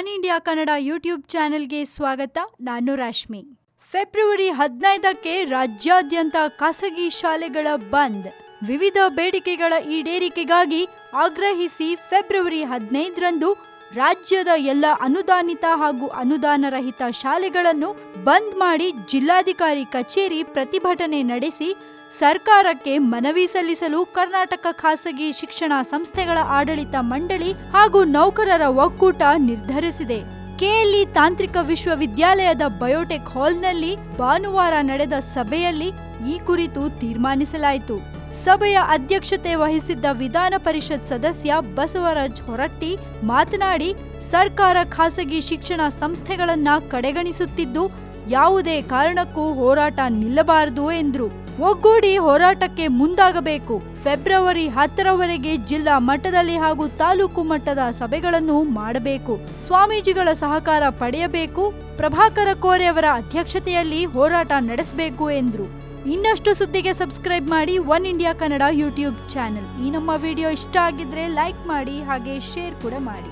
One India Kannada YouTube ಚಾನೆಲ್ಗೆ ಸ್ವಾಗತ. ನಾನು ರಾಶ್ಮಿ. ಫೆಬ್ರವರಿ 15ಕ್ಕೆ ರಾಜ್ಯಾದ್ಯಂತ ಖಾಸಗಿ ಶಾಲೆಗಳ ಬಂದ್. ವಿವಿಧ ಬೇಡಿಕೆಗಳ ಈಡೇರಿಕೆಗಾಗಿ ಆಗ್ರಹಿಸಿ ಫೆಬ್ರವರಿ 15ರಂದು ರಾಜ್ಯದ ಎಲ್ಲ ಅನುದಾನಿತ ಹಾಗೂ ಅನುದಾನರಹಿತ ಶಾಲೆಗಳನ್ನು ಬಂದ್ ಮಾಡಿ ಜಿಲ್ಲಾಧಿಕಾರಿ ಕಚೇರಿ ಪ್ರತಿಭಟನೆ ನಡೆಸಿ ಸರ್ಕಾರಕ್ಕೆ ಮನವಿ ಸಲ್ಲಿಸಲು ಕರ್ನಾಟಕ ಖಾಸಗಿ ಶಿಕ್ಷಣ ಸಂಸ್ಥೆಗಳ ಆಡಳಿತ ಮಂಡಳಿ ಹಾಗೂ ನೌಕರರ ಒಕ್ಕೂಟ ನಿರ್ಧರಿಸಿದೆ. ಕೆಎಲ್ಇ ತಾಂತ್ರಿಕ ವಿಶ್ವವಿದ್ಯಾಲಯದ ಬಯೋಟೆಕ್ ಹಾಲ್ನಲ್ಲಿ ಭಾನುವಾರ ನಡೆದ ಸಭೆಯಲ್ಲಿ ಈ ಕುರಿತು ತೀರ್ಮಾನಿಸಲಾಯಿತು. ಸಭೆಯ ಅಧ್ಯಕ್ಷತೆ ವಹಿಸಿದ್ದ ವಿಧಾನ ಪರಿಷತ್ ಸದಸ್ಯ ಬಸವರಾಜ್ ಹೊರಟ್ಟಿ ಮಾತನಾಡಿ, ಸರ್ಕಾರ ಖಾಸಗಿ ಶಿಕ್ಷಣ ಸಂಸ್ಥೆಗಳನ್ನ ಕಡೆಗಣಿಸುತ್ತಿದ್ದು ಯಾವುದೇ ಕಾರಣಕ್ಕೂ ಹೋರಾಟ ನಿಲ್ಲಬಾರದು ಎಂದರು. ಒಗ್ಗೂಡಿ ಹೋರಾಟಕ್ಕೆ ಮುಂದಾಗಬೇಕು. ಫೆಬ್ರವರಿ 10ರವರೆಗೆ ಜಿಲ್ಲಾ ಮಟ್ಟದಲ್ಲಿ ಹಾಗೂ ತಾಲೂಕು ಮಟ್ಟದ ಸಭೆಗಳನ್ನು ಮಾಡಬೇಕು. ಸ್ವಾಮೀಜಿಗಳ ಸಹಕಾರ ಪಡೆಯಬೇಕು. ಪ್ರಭಾಕರ ಕೋರೆ ಅವರ ಅಧ್ಯಕ್ಷತೆಯಲ್ಲಿ ಹೋರಾಟ ನಡೆಸಬೇಕು ಎಂದರು. ಇನ್ನಷ್ಟು ಸುದ್ದಿಗೆ ಸಬ್ಸ್ಕ್ರೈಬ್ ಮಾಡಿ one India Kannada YouTube channel. ಈ ನಮ್ಮ ವಿಡಿಯೋ ಇಷ್ಟ ಆಗಿದ್ರೆ ಲೈಕ್ ಮಾಡಿ ಹಾಗೆ ಶೇರ್ ಕೂಡ ಮಾಡಿ.